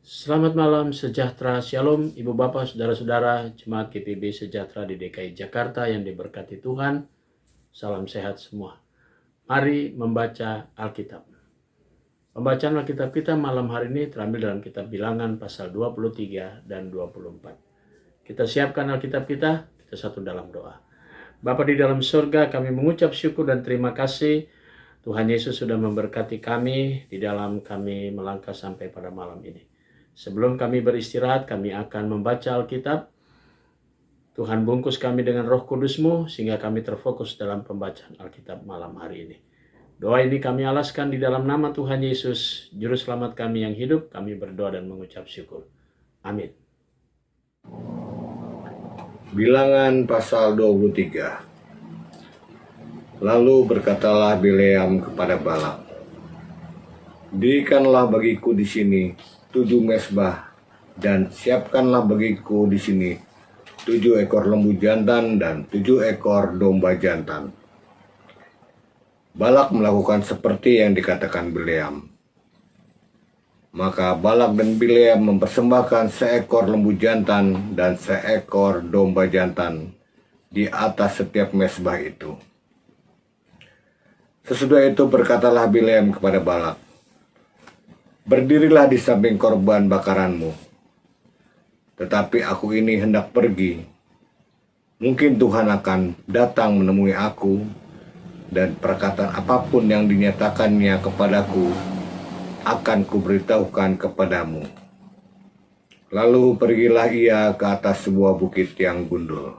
Selamat malam, sejahtera, shalom, ibu bapak, saudara-saudara, jemaat GPB sejahtera di DKI Jakarta yang diberkati Tuhan. Salam sehat semua. Mari membaca Alkitab. Pembacaan Alkitab kita malam hari ini terambil dalam kitab Bilangan pasal 23 dan 24. Kita siapkan Alkitab kita satu dalam doa. Bapa di dalam surga, kami mengucap syukur dan terima kasih Tuhan Yesus sudah memberkati kami di dalam kami melangkah sampai pada malam ini. Sebelum kami beristirahat, kami akan membaca Alkitab. Tuhan bungkus kami dengan Roh Kudus-Mu sehingga kami terfokus dalam pembacaan Alkitab malam hari ini. Doa ini kami alaskan di dalam nama Tuhan Yesus, Juru Selamat kami yang hidup. Kami berdoa dan mengucap syukur. Amin. Bilangan pasal 23. Lalu berkatalah Bileam kepada Balak, "Dirikanlah bagiku di sini 7 mezbah, dan siapkanlah bagiku di sini 7 ekor lembu jantan dan 7 ekor domba jantan." Balak melakukan seperti yang dikatakan Bileam. Maka Balak dan Bileam mempersembahkan seekor lembu jantan dan seekor domba jantan di atas setiap mezbah itu. Sesudah itu berkatalah Bileam kepada Balak, "Berdirilah di samping korban bakaranmu. Tetapi aku ini hendak pergi. Mungkin Tuhan akan datang menemui aku, dan perkataan apapun yang dinyatakannya kepadaku akan kuberitahukan kepadamu." Lalu pergilah ia ke atas sebuah bukit yang gundul.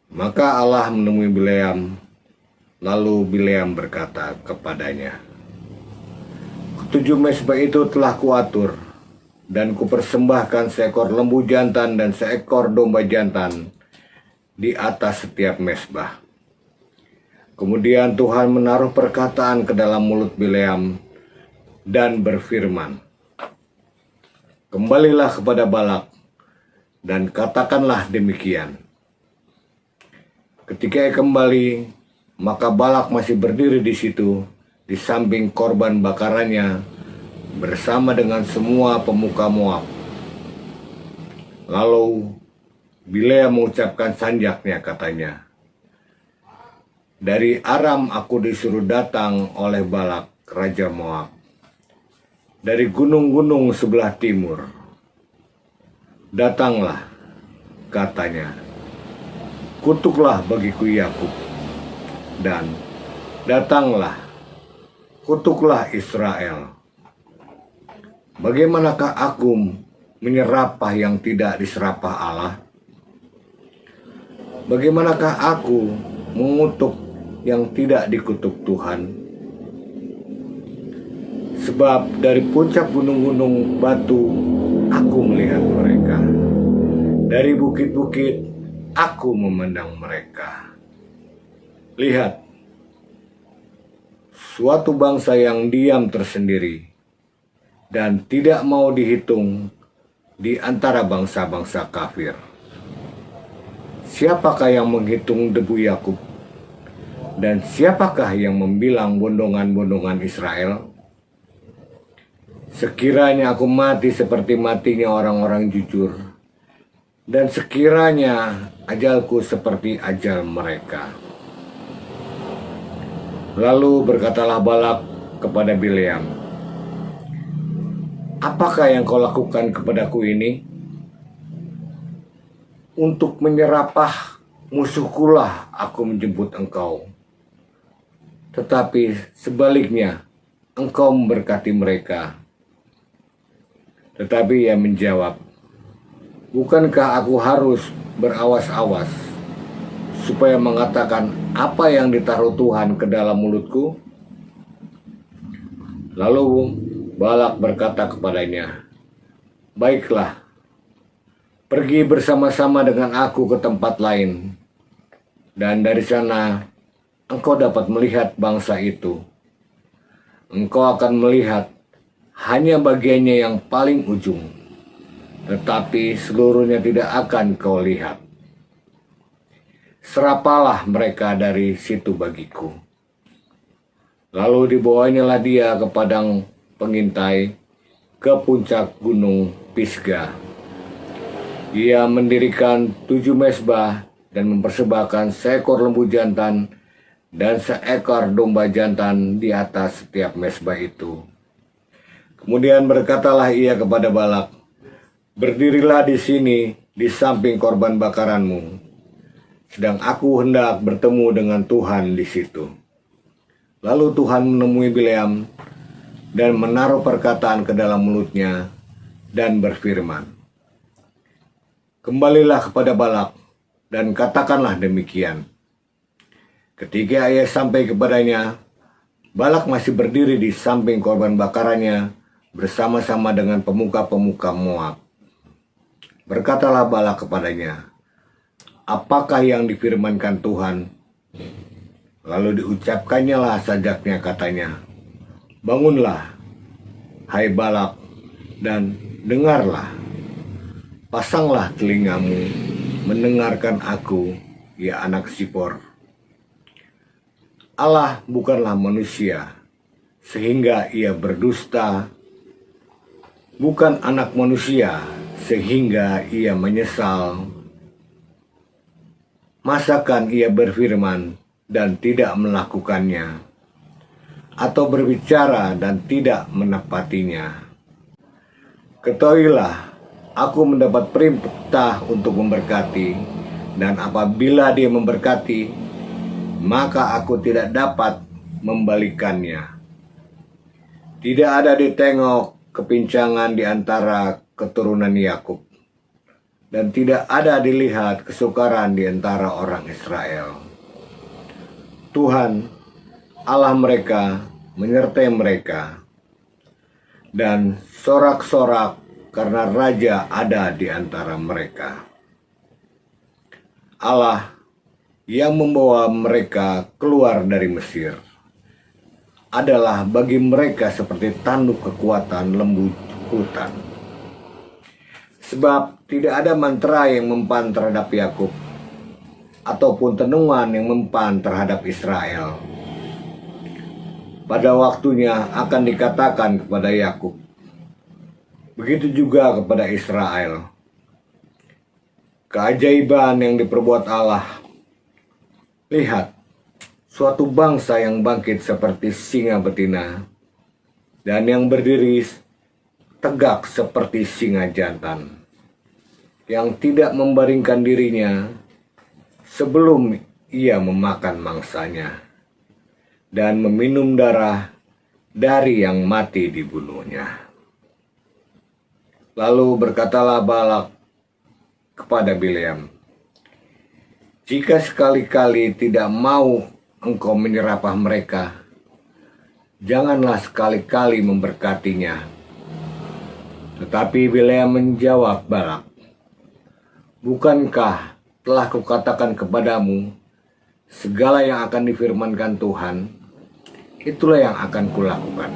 Maka Allah menemui Bileam, lalu Bileam berkata kepadanya, "7 mezbah itu telah kuatur, dan kupersembahkan seekor lembu jantan dan seekor domba jantan di atas setiap mezbah." Kemudian Tuhan menaruh perkataan ke dalam mulut Bileam dan berfirman, "Kembalilah kepada Balak dan katakanlah demikian." Ketika ia kembali, maka Balak masih berdiri di situ di samping korban bakarannya bersama dengan semua pemuka Moab. Lalu Bileam mengucapkan sanjaknya, katanya, "Dari Aram aku disuruh datang oleh Balak, raja Moab, dari gunung-gunung sebelah timur. Datanglah," katanya, "kutuklah bagiku Yakub, dan datanglah, kutuklah Israel. Bagaimanakah aku menyerapah yang tidak diserapah Allah? Bagaimanakah aku mengutuk yang tidak dikutuk Tuhan? Sebab dari puncak gunung-gunung batu aku melihat mereka, dari bukit-bukit aku memandang mereka. Lihat, suatu bangsa yang diam tersendiri dan tidak mau dihitung di antara bangsa-bangsa kafir. Siapakah yang menghitung debu Yakub? Dan siapakah yang membilang bondongan-bondongan Israel? Sekiranya aku mati seperti matinya orang-orang jujur, dan sekiranya ajalku seperti ajal mereka." Lalu berkatalah Balak kepada Bileam, "Apakah yang kau lakukan kepadaku ini? Untuk menyerapah musuhkulah aku menjemput engkau. Tetapi sebaliknya engkau memberkati mereka." Tetapi ia menjawab, "Bukankah aku harus berawas-awas supaya mengatakan apa yang ditaruh Tuhan ke dalam mulutku?" Lalu Balak berkata kepadanya, "Baiklah, pergi bersama-sama dengan aku ke tempat lain, dan dari sana engkau dapat melihat bangsa itu. Engkau akan melihat hanya bagiannya yang paling ujung, tetapi seluruhnya tidak akan kau lihat. Serapalah mereka dari situ bagiku." Lalu dibawanyalah dia ke padang pengintai, ke puncak gunung Pisga. Ia mendirikan 7 mezbah dan mempersembahkan seekor lembu jantan dan seekor domba jantan di atas setiap mezbah itu. Kemudian berkatalah ia kepada Balak, "Berdirilah di sini di samping korban bakaranmu, sedang aku hendak bertemu dengan Tuhan di situ." Lalu Tuhan menemui Bileam dan menaruh perkataan ke dalam mulutnya dan berfirman, "Kembalilah kepada Balak dan katakanlah demikian." Ketika ia sampai kepadanya, Balak masih berdiri di samping korban bakarannya bersama-sama dengan pemuka-pemuka Moab. Berkatalah Balak kepadanya, "Apakah yang difirmankan Tuhan?" Lalu diucapkannya lah sajaknya, katanya, "Bangunlah, hai Balak, dan dengarlah. Pasanglah telingamu, mendengarkan aku, ya anak Sipor. Allah bukanlah manusia, sehingga ia berdusta, bukan anak manusia, sehingga ia menyesal. Masakan ia berfirman dan tidak melakukannya, atau berbicara dan tidak menepatinya? Ketahuilah, aku mendapat perintah untuk memberkati, dan apabila dia memberkati, maka aku tidak dapat membalikannya. Tidak ada ditengok kepincangan di antara keturunan Yakub, dan tidak ada dilihat kesukaran di antara orang Israel. Tuhan, Allah mereka, menyertai mereka, dan sorak-sorak karena raja ada di antara mereka. Allah yang membawa mereka keluar dari Mesir adalah bagi mereka seperti tanduk kekuatan lembu hutan. Sebab tidak ada mantra yang mempan terhadap Yakub, ataupun tenungan yang mempan terhadap Israel. Pada waktunya akan dikatakan kepada Yakub, begitu juga kepada Israel, keajaiban yang diperbuat Allah. Lihat, suatu bangsa yang bangkit seperti singa betina, dan yang berdiri tegak seperti singa jantan, yang tidak membaringkan dirinya sebelum ia memakan mangsanya, dan meminum darah dari yang mati dibunuhnya. Lalu berkatalah Balak kepada Bileam, "Jika sekali-kali tidak mau engkau menyerapah mereka, janganlah sekali-kali memberkatinya." Tetapi Bileam menjawab Balak, "Bukankah telah kukatakan kepadamu, segala yang akan difirmankan Tuhan, itulah yang akan kulakukan."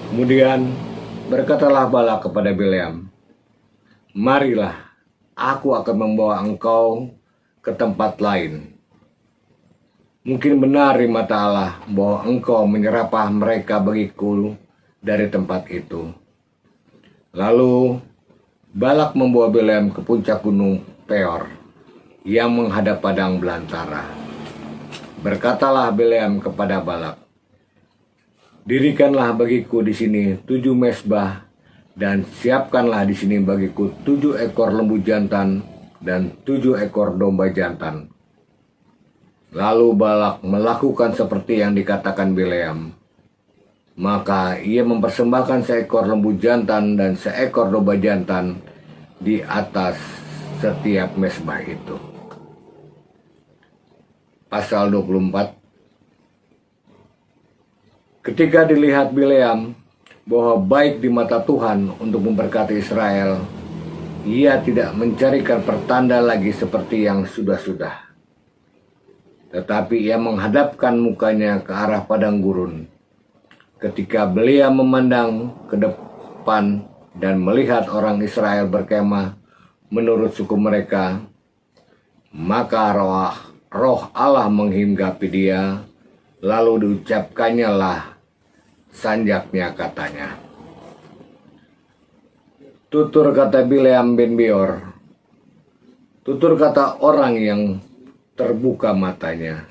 Kemudian berkatalah Balak kepada Bileam, "Marilah, aku akan membawa engkau ke tempat lain. Mungkin benar di mata Allah bahwa engkau menyerapah mereka bagiku dari tempat itu." Lalu Balak membawa Bileam ke puncak gunung Peor yang menghadap padang belantara. Berkatalah Bileam kepada Balak, "Dirikanlah bagiku di sini 7 mezbah, dan siapkanlah di sini bagiku 7 ekor lembu jantan dan 7 ekor domba jantan." Lalu Balak melakukan seperti yang dikatakan Bileam. Maka ia mempersembahkan seekor lembu jantan dan seekor domba jantan di atas setiap mezbah itu. Pasal 24. Ketika dilihat Bileam bahwa baik di mata Tuhan untuk memberkati Israel, ia tidak mencarikan pertanda lagi seperti yang sudah-sudah, tetapi ia menghadapkan mukanya ke arah padang gurun. Ketika Bileam memandang ke depan dan melihat orang Israel berkemah menurut suku mereka, maka roh Allah menghinggapi dia, Lalu diucapkannya lah sanjaknya katanya. Tutur kata Bileam bin Beor, tutur kata orang yang terbuka matanya,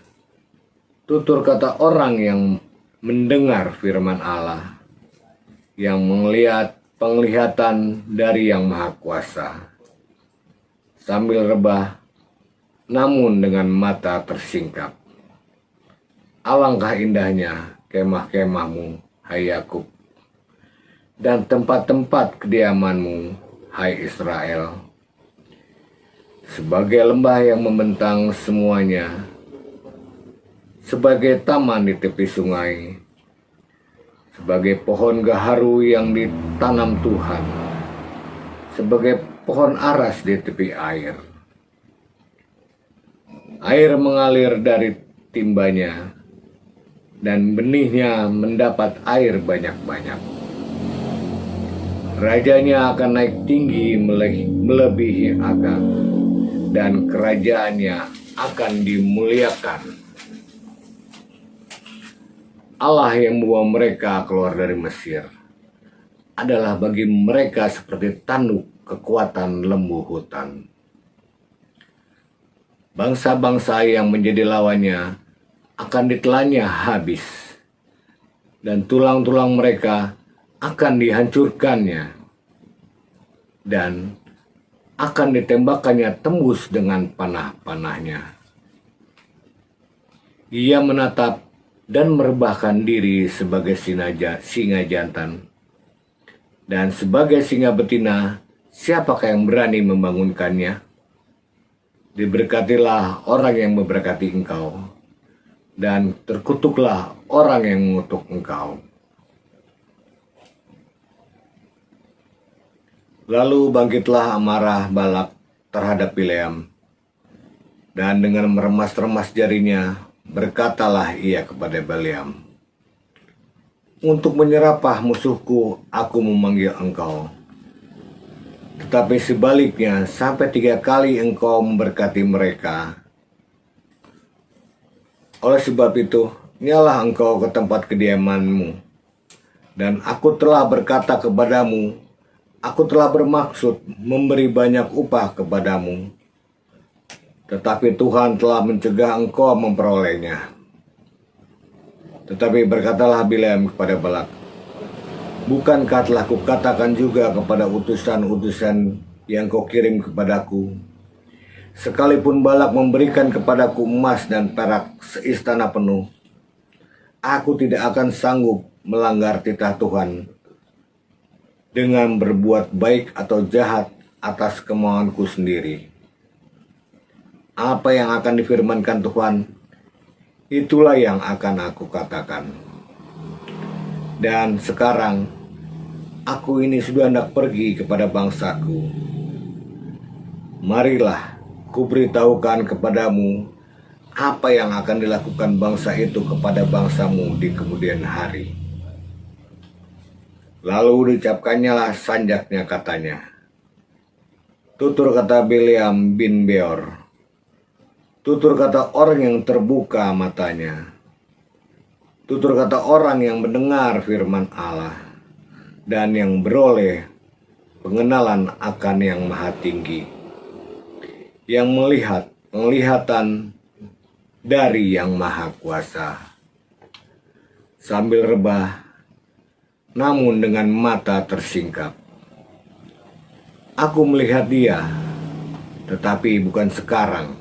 tutur kata orang yang mendengar firman Allah, yang melihat penglihatan dari Yang Maha Kuasa, sambil rebah namun dengan mata tersingkap. Alangkah indahnya kemah-kemahmu, hai Yakub, dan tempat-tempat kediamanmu, hai Israel. Sebagai lembah yang membentang semuanya, sebagai taman di tepi sungai, sebagai pohon gaharu yang ditanam Tuhan, sebagai pohon aras di tepi air. Air mengalir dari timbanya, dan benihnya mendapat air banyak-banyak. Rajanya akan naik tinggi melebihi Agag, dan kerajaannya akan dimuliakan. Allah yang membawa mereka keluar dari Mesir adalah bagi mereka seperti tanduk kekuatan lembu hutan. Bangsa-bangsa yang menjadi lawannya akan ditelannya habis, dan tulang-tulang mereka akan dihancurkannya, dan akan ditembakkannya tembus dengan panah-panahnya. Ia menatap dan merebahkan diri sebagai singa jantan, dan sebagai singa betina, siapakah yang berani membangunkannya? Diberkatilah orang yang memberkati engkau, dan terkutuklah orang yang mengutuk engkau. Lalu bangkitlah amarah Balak terhadap Bileam, dan dengan meremas-remas jarinya berkatalah ia kepada Bileam, untuk menyerapah musuhku aku memanggil engkau, tetapi sebaliknya sampai 3 kali engkau memberkati mereka. Oleh sebab itu, nyalah engkau ke tempat kediamanmu, dan aku telah berkata kepadamu, aku telah bermaksud memberi banyak upah kepadamu, tetapi Tuhan telah mencegah engkau memperolehnya. Tetapi berkatalah Bileam kepada Balak, bukankah telah kukatakan juga kepada utusan-utusan yang kau kirim kepadaku, sekalipun Balak memberikan kepadaku emas dan perak seistana penuh, aku tidak akan sanggup melanggar titah Tuhan dengan berbuat baik atau jahat atas kemauanku sendiri. Apa yang akan difirmankan Tuhan, itulah yang akan aku katakan. Dan sekarang, aku ini sudah hendak pergi kepada bangsaku. Marilah, kuberitahukan kepadamu apa yang akan dilakukan bangsa itu kepada bangsamu di kemudian hari. Lalu diucapkannya lah sanjaknya katanya. Tutur kata Bileam bin Beor, tutur kata orang yang terbuka matanya, tutur kata orang yang mendengar firman Allah, dan yang beroleh pengenalan akan Yang Maha Tinggi, yang melihat penglihatan dari Yang Maha Kuasa, sambil rebah namun dengan mata tersingkap. Aku melihat dia, tetapi bukan sekarang.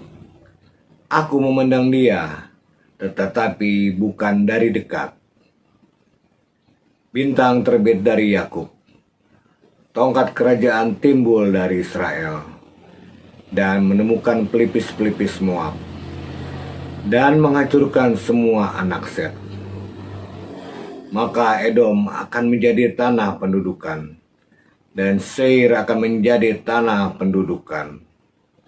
Aku memandang dia, tetapi bukan dari dekat. Bintang terbit dari Yakub, tongkat kerajaan timbul dari Israel, dan menemukan pelipis-pelipis Moab, dan menghancurkan semua anak Set. Maka Edom akan menjadi tanah pendudukan, dan Seir akan menjadi tanah pendudukan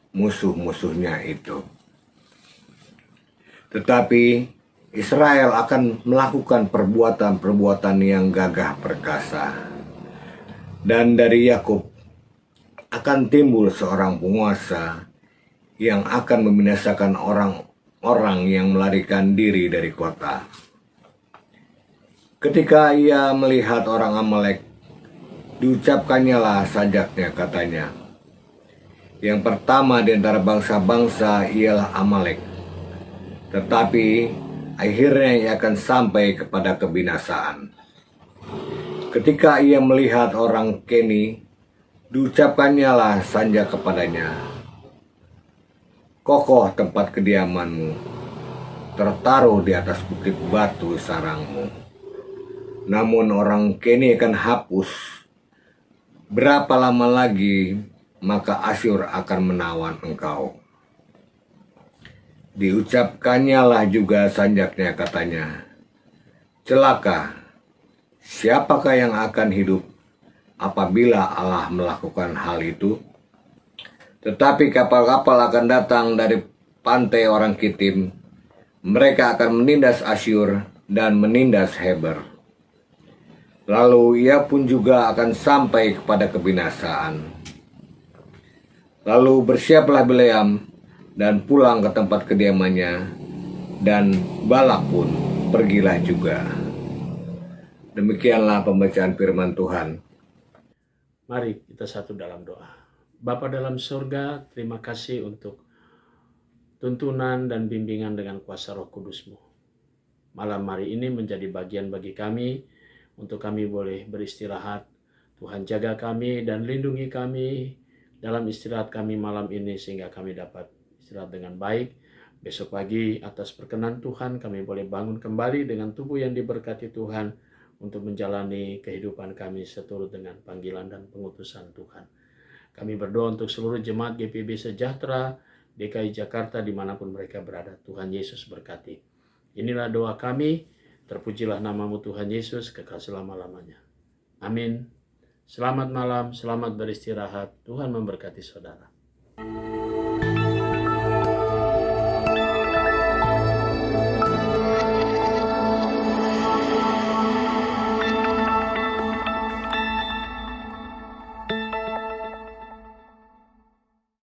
musuh-musuhnya itu. Tetapi Israel akan melakukan perbuatan-perbuatan yang gagah perkasa, dan dari Yakub akan timbul seorang penguasa yang akan membinasakan orang orang yang melarikan diri dari kota. Ketika ia melihat orang Amalek, diucapkannya lah sajaknya, katanya, yang pertama di antara bangsa-bangsa ialah Amalek, tetapi akhirnya ia akan sampai kepada kebinasaan. Ketika ia melihat orang Keni, diucapkannya lah sanjak kepadanya, kokoh tempat kediamanmu, tertaruh di atas bukit batu sarangmu. Namun orang Keni akan hapus. Berapa lama lagi maka Asyur akan menawan engkau. Diucapkannya lah juga sanjaknya, katanya, celaka, siapakah yang akan hidup apabila Allah melakukan hal itu? Tetapi kapal-kapal akan datang dari pantai orang Kitim. Mereka akan menindas Asyur dan menindas Heber. Lalu ia pun juga akan sampai kepada kebinasaan. Lalu bersiaplah Bileam dan pulang ke tempat kediamannya, dan Balak pun pergilah juga. Demikianlah pembacaan firman Tuhan. Mari kita satu dalam doa. Bapa dalam surga, terima kasih untuk tuntunan dan bimbingan dengan kuasa Roh Kudus-Mu. Malam hari ini menjadi bagian bagi kami, untuk kami boleh beristirahat. Tuhan jaga kami dan lindungi kami dalam istirahat kami malam ini, sehingga kami dapat istirahat dengan baik. Besok pagi atas perkenan Tuhan kami boleh bangun kembali dengan tubuh yang diberkati Tuhan, untuk menjalani kehidupan kami seturut dengan panggilan dan pengutusan Tuhan. Kami berdoa untuk seluruh jemaat GPIB Sejahtera DKI Jakarta dimanapun mereka berada. Tuhan Yesus berkati. Inilah doa kami. Terpujilah namamu Tuhan Yesus kekal selama-lamanya. Amin. Selamat malam, selamat beristirahat. Tuhan memberkati saudara.